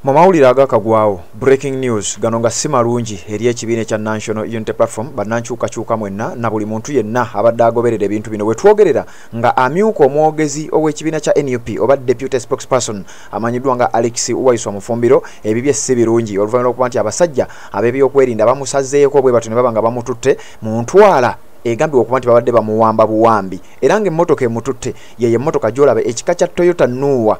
Mu mawulire agakagwawo breaking news gano nga si malungi eri ekibiina kya National Unity Platform bannankyukakyuka mwenna na buli muntu yenna abadde agoberera ebintu bino wetwogerera nga amyuka omwogezi ow'ekibiina kya NUP oba deputy spokesperson amanyiddwa nga Alex Uwaiswa Mufumbiro ebibye si birungi oluvannyuma lw'okuba nti abasajja ab'ebyokwerinda bamusazeeko bwe batyo ne baba nga bamututte mu ntwala egambibwa okuba nti babadde bamuwamba buwambi era ng'emmotoka emututte ye emmotoka gy'olaba ekika kya Toyota Nuwa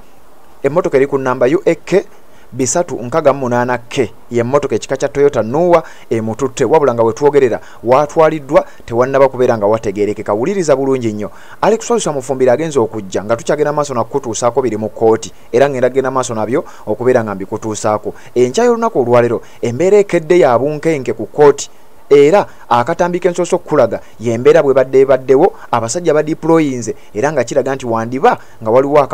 emmotoka eri ku nnamba UAK bisatu nkaga munana ke ye mmotoka ekika kya Toyota Nuwa emututte wabula nga wetwogerera watwaliddwa tewannaba kubeera nga wategeerekeka. Wuliriza bulungi nnyo. Alex Uwaiswa Mufumbiro agenza okujja nga tukyagenda maaso nakutuusaako biri mu kkooti era ngenda genda maaso nabyo okubeera nga mbikutuusaako. Enkya y'olunaku olwaleero embeera ekedde ya bunkenke ku kkooti era akatambi k'ensoso okulaga yembeera bwe baddewo abasajja badeployinze era nga kiraga nti wandiba nga waliwo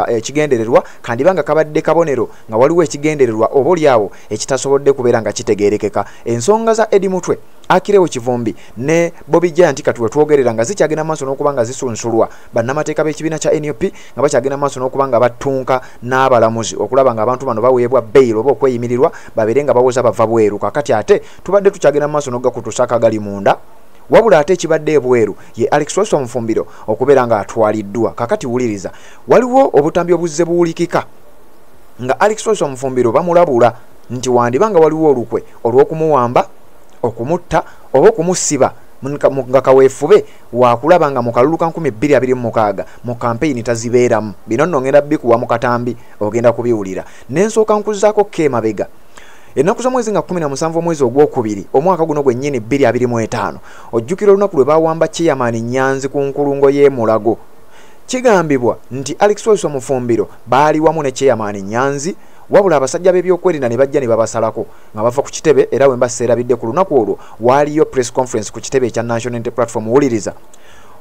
ekigendererwa kandiba nga kabadde kabonero nga waliwo ekigendererwa oba olyawo ekitasobodde kubeera nga kitegeerekeka. Ensonga za Eddie Mutwe, Akirewo Kivumbi ne Bobby Giant kati wetwogerera nga zikyagenda maaso n'okuba nga zisunsulwa bannamateeka b'ekibiina kya NUP nga bakyagenda maaso n'okuba nga battunka n'abalamuzi okulaba nga abantu bano baweebwa bail oba okweyimirirwa babeere nga bawoza bava bweru. Kakati ate tubadde tukyagenda maaso n'ogakutuusa akagali munda wabula ate ekibadde ebweru ye Alex Uwaiswa Mufumbiro okubeera nga atwaliddwa. Kakati wuliriza, waliwo obutambi obuzze buwulikika nga Alex Uwaiswa Mufumbiro bamulabula nti wandiba nga waliwo olukwe olw'okumuwamba okumutta oba okumusiba nga kaweefube wakulaba nga mu kalulu ka 2026 mu kampeyini tazibeeramu. Bino nno ngenda bikuwa mu katambi ogenda kubiwulira. N'ensooka nkuzzaako Kemabega ennaku z'omwezi nga 17 omwezi ogwokubiri omwaka guno gwennyini 2025 ojjukira olunaku lwe baawamba Chairman Nyanzi ku nkulungo y'e Mulago. Kigambibwa nti Alex Uwaiswa Mufumbiro baali wamu ne Chairman Nyanzi wabula abasajja b'ebyokwerinda ne bajja ne babasalako nga bava ku kitebe era we mbaseerabidde ku lunaku olwo waaliyo press conference ku kitebe ekya National Unity Platform. Wuliriza,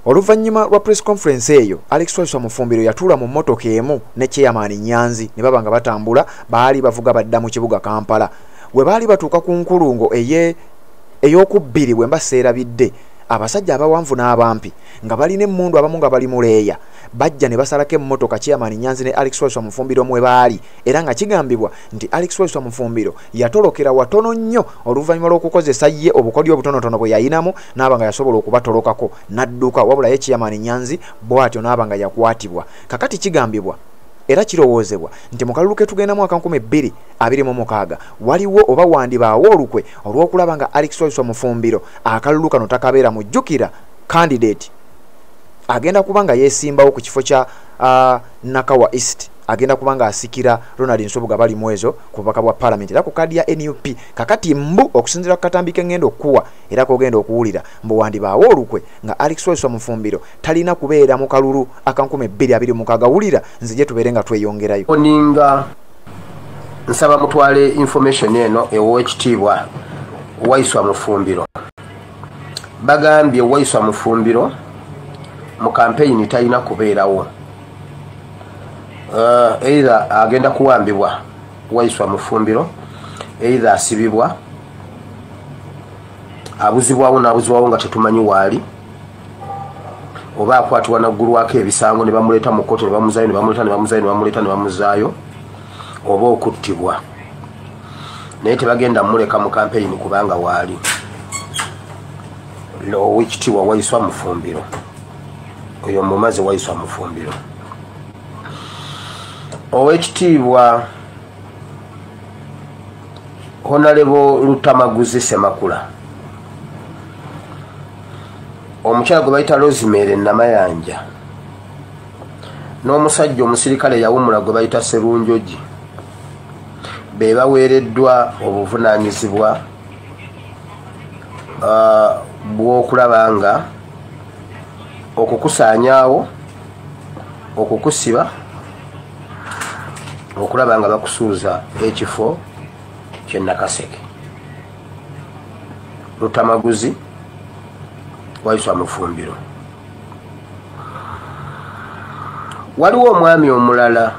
oluvannyuma lwa press conference eyo Alex Uwaiswa Mufumbiro yatuula mu mmotoka emu ne Chairman Nyanzi ne baba nga batambula baali bavuga badda mu kibuga Kampala. We baali batuuka ku nkulungo ey'okubbiri bwe mbaseerabidde abasajja abawanvu n'abampi nga balina emmundu abamu nga bali muleeya bajja ne basalako emmotoka Chairman Nyanzi ne Alex Uwaiswa Mufumbiro mwe baali era nga kigambibwa nti Alex Uwaiswa Mufumbiro yatolokera watono nnyo oluvannyuma lw'okukozesa ye obukodyo obutonotono bwe yayinamu n'aba nga yasobola okubatolokako n'adduka wabula ye Chairman Nyanzi bw'atyo n'aba nga yakwatibwa. Kakati kigambibwa era kirowoozebwa nti mu kalulu ke tugenda mwaka 2026 waliwo oba wandibaawo olukwe olw'okulaba nga Alex Uwaiswa Mufumbiro akalulu kano takabeera mujjukira candidate agenda kuba nga yeesimbawo ku kifo kya Nakawa East agenda kuba nga asikira Ronald Nsobuga bali mwezo ku bubaka bwa parliament era ku kadi ya NUP. Kakati mbu okusinziira ku katambi ke ngenda okuwa era kogenda okuwulira mbu wandibaawo olukwe nga Alex Uwaiswa Mufumbiro talina kubeera mu kalulu aka 2026. Wulira nzije tubeere nga tweyongerayo. Oninga nsaba mutwale information eno ew'ekitiibwa Uwaiswa Mufumbiro. Bagambye Uwaiswa Mufumbiro mu kampeyini talina kubeerawo. Either agenda kuwambibwa Uwaiswa Mufumbiro, either asibibwa, abuzibwawo n'abuzibwawo nga tetumanyi waali, oba akwatibwa naggulu wako ebisango ne bamuleeta mu kkooti ne bamuzaayo ne bamuleeta ne bamuzaayo ne bamuleeta ne bamuzaayo, oba okuttibwa naye tebagenda muleka mu kampeyini kubanga waali. Owekitiibwa Uwaiswa Mufumbiro oyo mumaze Uwaiswa Mufumbiro. Owekitiibwa Honorable Lutamaguzi Semakula, omukyala gwe bayita Rosemary Namayanja n'omusajja omusirikale yawumula gwe bayita Serunjoji be baweereddwa obuvunaanyizibwa bw'okulaba nga okukusaanyaawo, okukusiba, okulaba nga bakusuuza ekifo kye Nakaseke. Lutamaguzi Uwaiswa Mufumbiro. Waliwo omwami omulala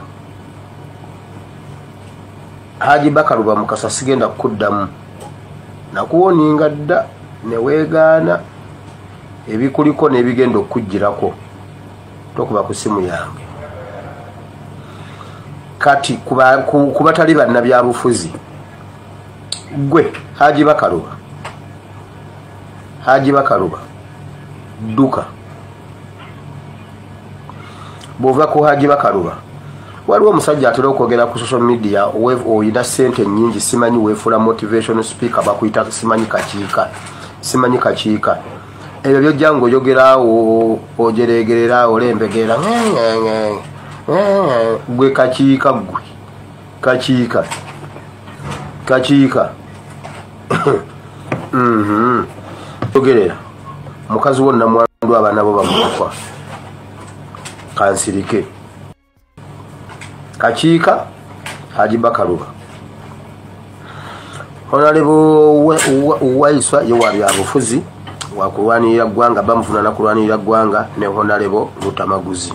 Haji Bakaluba Mukasa, sigenda kukuddamu nakuwoninga dda ne weegaana ebikuliko n'ebigenda okujjirako tokuba ku simu yange. kati kuba tali bannabyabufuzi gwe Haji Bakaluba dduka bw'ova ku Haji Bakaluba waliwo omusajja atera okwogera ku social media oyina ssente nnyingi simanyi weefula motivation speaker bakuyita simanyi kakiika ebyo byojja ng'oyogeraawo ojereegerera olembegerera gwe kakiika ogerera mukazi wo nnamwandu abaana bo bamukwa kansirike kakiika Haji Bakaluba Honorable Waiswa ye wa byabufuzi wakulwanirira ggwanga bamufuna nakulwanirira ggwanga ne Honorable Lutamaguzi.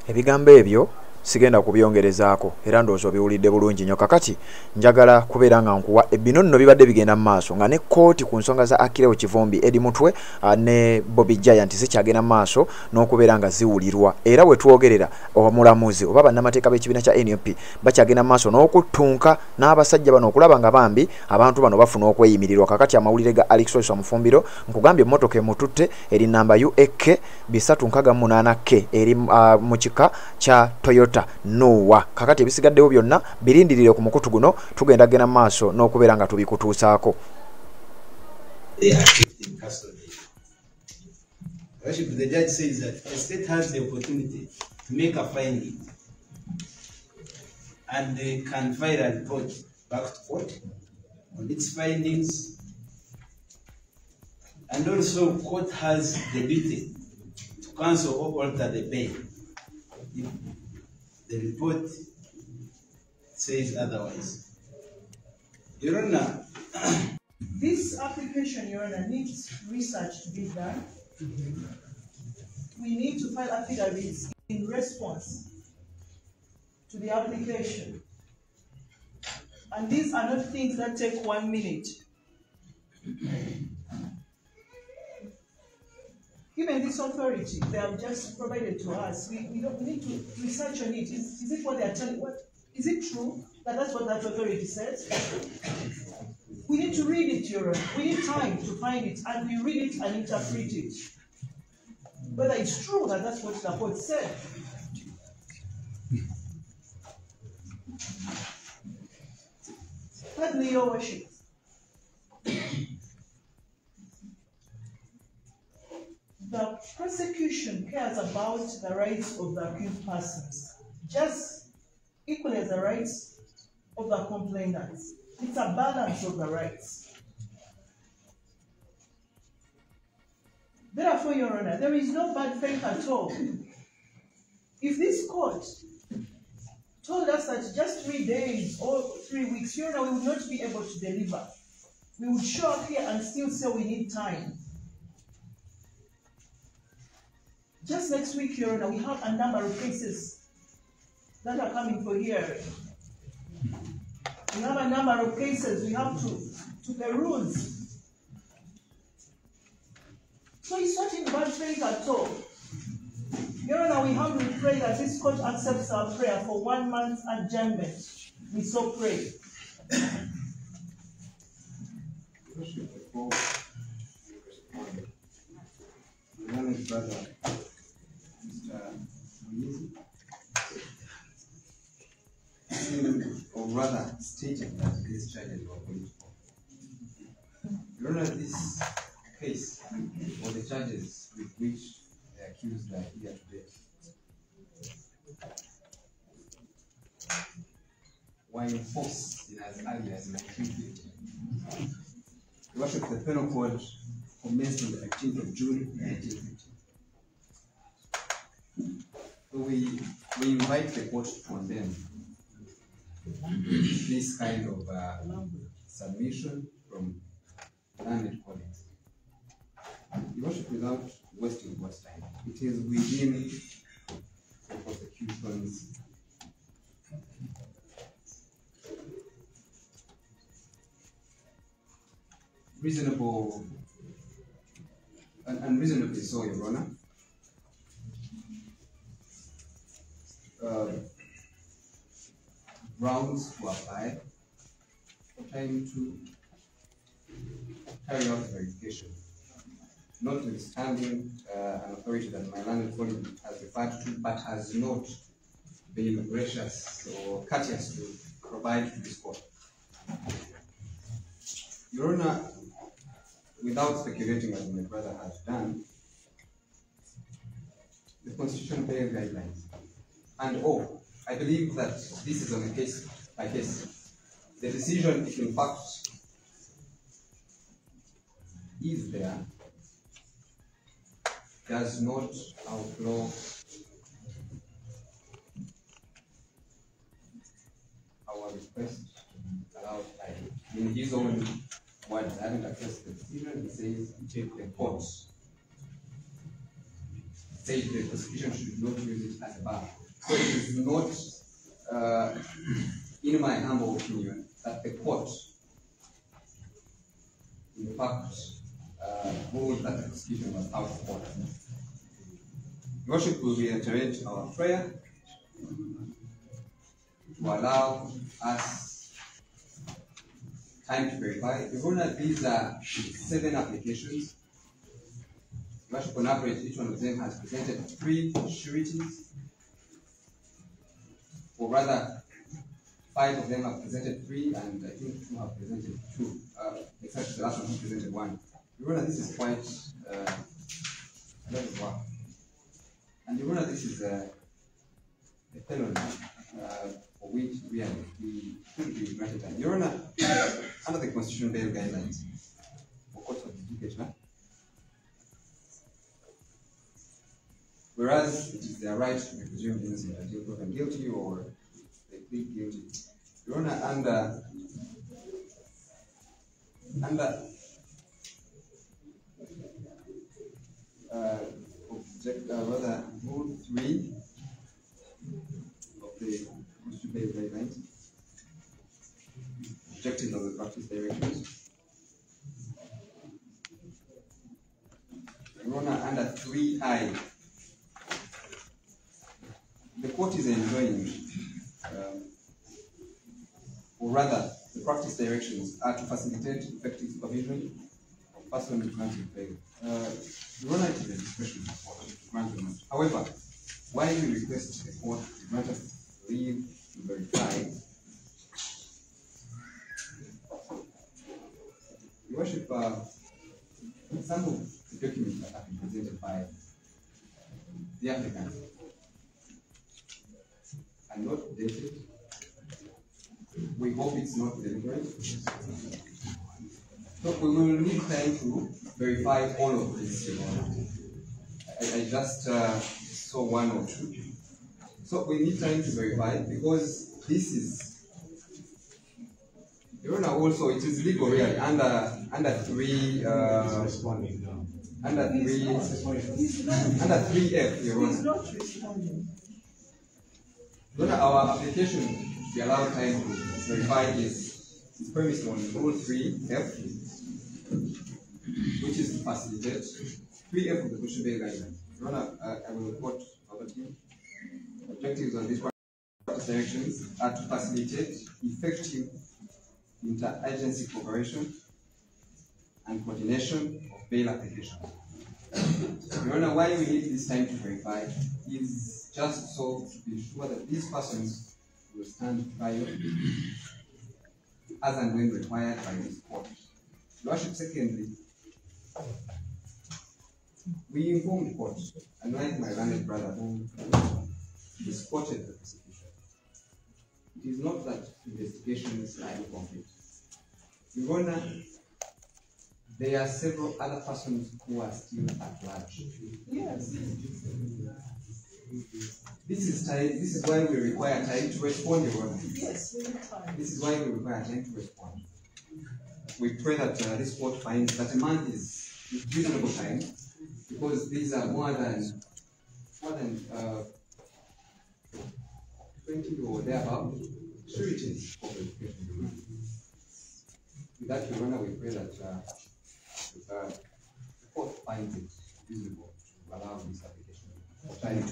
Ebigambo ebyo sigenda kubyongerezaako era ndowooza obiwulidde bulungi nnyo. Kakati njagala kubeera nga nkuwa bino nno bibadde bigenda mu maaso nga ne kkooti ku nsonga za Akileo Kivumbi, Eddie Mutwe ne Bobby Giant zikyagenda mu maaso n'okubeera nga ziwulirwa, era we twogerera omulamuzi oba bannamateeka b'ekibiina kya NUP bakyagenda mu maaso n'okuttunka n'abasajja bano okulaba nga bambi abantu bano bafuna okweyimirirwa. Kakati amawulire ga Alex Sosa Mufumbiro nkugambye emmotoka emututte eri namba UAK 368K eri mu kika kya Toyota Noah. Kakati ebisigaddewo byonna birindirire ku mukutu guno tugenda gena maaso n'okubeera nga tubikutuusaako. They are kept in custody. The judge says that the state has the opportunity to make a finding and they can file a report back to court on its findings, and also court has the duty to cancel or alter the bail if the report says otherwise. Your Honor, this application, Your Honor, needs research to be done. We need to file affidavits in response to the application. And these are not things that take 1 minute. Given this authority they have just provided to us, we need to research on it. Is it what they are telling? Is it true that that's what that authority says? We need to read it, Your Honor. We need time to find it, and we read it and interpret it. Whether it's true that that's what the court said. Thirdly, Your Worship, the prosecution cares about the rights of the accused persons, just equally as the rights of the complainants. It's a balance of the rights. Therefore, Your Honor, there is no bad faith at all. If this court told us that just 3 days or 3 weeks, Your Honor, we would not be able to deliver. We would show up here and still say we need time. Just next week, Your Honor, we have a number of cases that are coming for hearing. We have a number of cases we have to peruse. So it's not in bad faith at all. Your Honor, we humbly pray that this court accepts our prayer for 1 month adjournment. We so pray. Or rather stated that these charges were political. Your Honor, this case or the charges with which the accused are here today were enforced in as early as 1950. Your Worship, the penal code commenced on the 18th of June 1950. So we invite the court to condemn this kind of submission from learned colleagues. Your Worship, without wasting much time, it is within the prosecution's reasonable and unreasonably so, Your Honor, grounds to apply for time to carry out verification, notwithstanding an authority that my landed body has referred to but has not been gracious or courteous to provide to this court. Your Honor, without speculating as my brother has done, the Constitution bail guidelines, and I believe that this is on a case by case. The decision, if in fact is there, does not outlaw our request to allow time. In his own words, I haven't accessed the decision. He says, check the court. Say the prosecution should not use it as a bar. So it is not, in my humble opinion, that the court, in fact, ruled that the prosecution was out of order. Your Worship, will reiterate our prayer to allow us time to verify. Your Honor, these are 7 applications. Your Worship, on average, each one of them has presented 3 sureties, or rather, 5 of them have presented 3, and I think 2 have presented 2, except the last one who presented 1. Your Honor, this is quite a lot of work. And Your Honor, this is a felony for which we should be granted time. Your Honor, under the Constitutional Bail Guidelines for courts of adjudication, whereas it is their right to be presumed innocent until proven guilty or they plead guilty. Your Honor, under Rule 3 of the Constitutional Bail Guidelines, objectives of the practice directions. Your Honor, under 3I, the court is enjoining, or rather, the practice directions are to facilitate effective supervision of persons granted bail. Your Honor, it is a discretion of the court to grant them. However, while we request the court to grant us leave to verify, Your Worship, some of the documents that have been presented by the applicant are not dated. We hope it's not deliberate. So we will need time to verify all of this. I just saw 1 or 2. So we need time to verify because this is, Your Honor, also it is legal really under 3 under 3F, Your Honor. He's not responding. Your Honor, our application to be allowed time to verify is premised on Rule 3F, which is to facilitate 3F of the Constitutional Bail Guidelines. Your Honor, I will report over to you. Objectives on these practice directions are to facilitate effective interagency cooperation and coordination of bail applications. Your Honor, why we need this time to verify is just so to be sure that these persons will stand trial as and when required by this court. Your Worship, secondly, we informed the court, unlike my learned brother who misquoted the prosecution. It is not that investigations are incomplete. Your Honor, there are several other persons who are still at large. Yes. This is why we require time to respond, Your Honor. Yes, we need time. This is why we require time to respond. We pray that this court finds that a month is reasonable time, because these are more than 20 or thereabout sureties of education. With that, Your Honor, we pray that the court finds it reasonable to allow this application for time to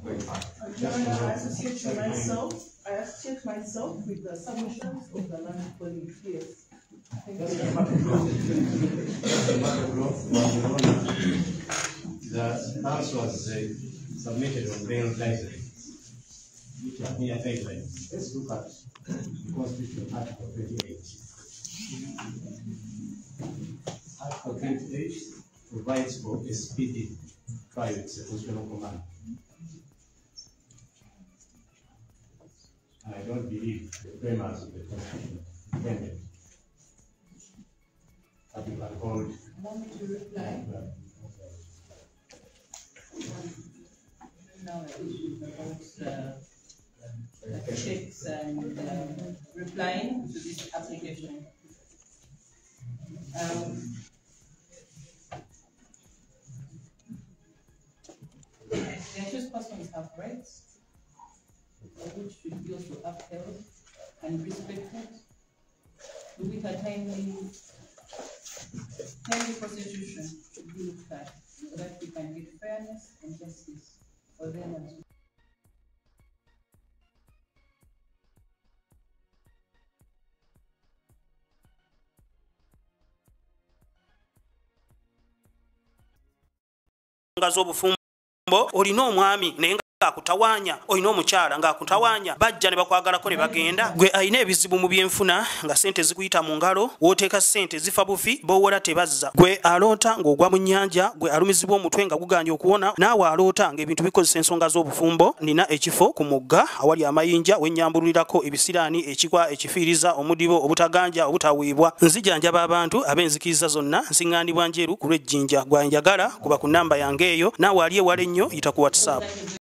verify. Your Honor, I associate to myself present myself with the submissions of the land police. Yes. Thank you. The house was submitted on bail library, which are here guidelines. Let's look at the Constitution, Article 28. Article 28 provides for a speedy trial executional command. I don't believe the framers of the Constitution intended that you can hold. Allow me to reply. Now issues about the checks and replying to this application. The accused persons have rights, which should be also upheld and respected, with a timely prosecution should be looked at, so that we can get fairness and justice for them as well. Ngazobufumbo olina omwami naye akutawanya olina omukyala ng'akutawanya bajja ne bakwagalako ne bagenda gwe alina ebizibu mu byenfuna nga sente zikuyita mu ngalo wooteeka sente zifa bufi bowola tebazza gwe aloota ng'ogwa mu nnyanja gwe alumizibwa omutwe nga guganja okuwona naawe aloota ng'ebintu bikozesa ensonga z'obufumbo nina ekifo ku mugga awali amayinja wennyambululirako ebisiraani ekikwa ekifiiriza omudibo obutaganja obutawiibwa nzijanjaba abantu ab'enzikiriza zonna nsiŋŋaanibwa njeru ku lw'ejjinja gwanjagala kuba ku nnamba yange eyo naawe ali ewala ennyo yita ku WhatsApp.